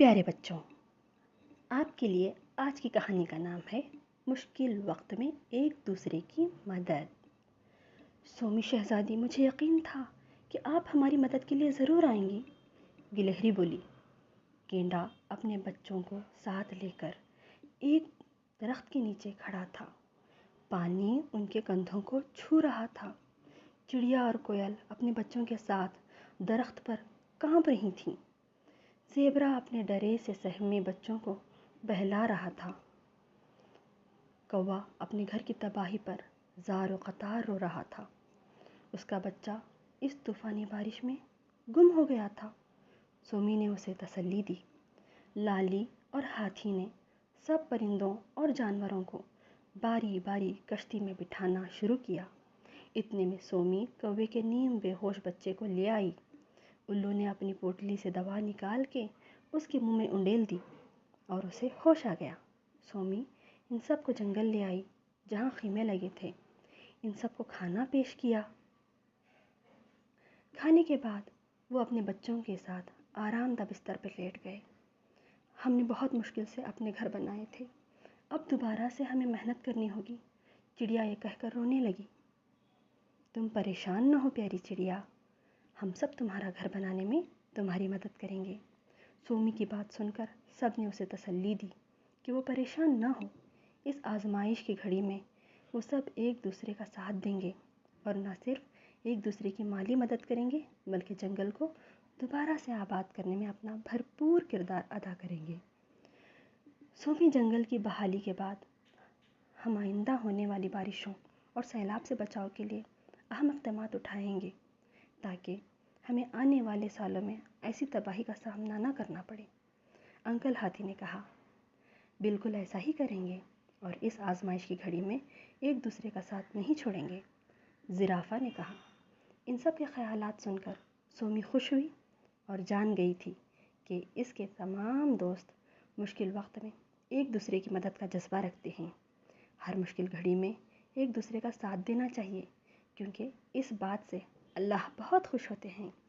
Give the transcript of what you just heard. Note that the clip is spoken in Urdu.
پیارے بچوں، آپ کے لیے آج کی کہانی کا نام ہے مشکل وقت میں ایک دوسرے کی مدد۔ سومی شہزادی، مجھے یقین تھا کہ آپ ہماری مدد کے لیے ضرور آئیں گی، گلہری بولی۔ گینڈا اپنے بچوں کو ساتھ لے کر ایک درخت کے نیچے کھڑا تھا۔ پانی ان کے کندھوں کو چھو رہا تھا۔ چڑیا اور کوئل اپنے بچوں کے ساتھ درخت پر کانپ رہی تھیں۔ زیبرا اپنے ڈرے سے سہمے بچوں کو بہلا رہا تھا۔ کوا اپنے گھر کی تباہی پر زار و قطار رو رہا تھا۔ اس کا بچہ اس طوفانی بارش میں گم ہو گیا تھا۔ سومی نے اسے تسلی دی۔ لالی اور ہاتھی نے سب پرندوں اور جانوروں کو باری باری کشتی میں بٹھانا شروع کیا۔ اتنے میں سومی کوے کے نیم بے ہوش بچے کو لے آئی۔ الو نے اپنی پوٹلی سے دوا نکال کے اس کے منہ میں انڈیل دی اور اسے ہوش آ گیا۔ سومی ان سب کو جنگل لے آئی جہاں خیمے لگے تھے۔ ان سب کو کھانا پیش کیا۔ کھانے کے بعد وہ اپنے بچوں کے ساتھ آرام دہ بستر پر لیٹ گئے۔ ہم نے بہت مشکل سے اپنے گھر بنائے تھے، اب دوبارہ سے ہمیں محنت کرنی ہوگی، چڑیا یہ کہہ کر رونے لگی۔ تم پریشان نہ ہو پیاری چڑیا، ہم سب تمہارا گھر بنانے میں تمہاری مدد کریں گے۔ سومی کی بات سن کر سب نے اسے تسلی دی کہ وہ پریشان نہ ہو۔ اس آزمائش کی گھڑی میں وہ سب ایک دوسرے کا ساتھ دیں گے اور نہ صرف ایک دوسرے کی مالی مدد کریں گے بلکہ جنگل کو دوبارہ سے آباد کرنے میں اپنا بھرپور کردار ادا کریں گے۔ سومی جنگل کی بحالی کے بعد ہم آئندہ ہونے والی بارشوں اور سیلاب سے بچاؤ کے لیے اہم اقدامات اٹھائیں گے تاکہ ہمیں آنے والے سالوں میں ایسی تباہی کا سامنا نہ کرنا پڑے۔ انکل ہاتھی نے کہا، بالکل ایسا ہی کریں گے اور اس آزمائش کی گھڑی میں ایک دوسرے کا ساتھ نہیں چھوڑیں گے۔ زرافہ نے کہا۔ ان سب کے خیالات سن کر سومی خوش ہوئی اور جان گئی تھی کہ اس کے تمام دوست مشکل وقت میں ایک دوسرے کی مدد کا جذبہ رکھتے ہیں۔ ہر مشکل گھڑی میں ایک دوسرے کا ساتھ دینا چاہیے کیونکہ اس بات سے اللہ بہت خوش ہوتے ہیں۔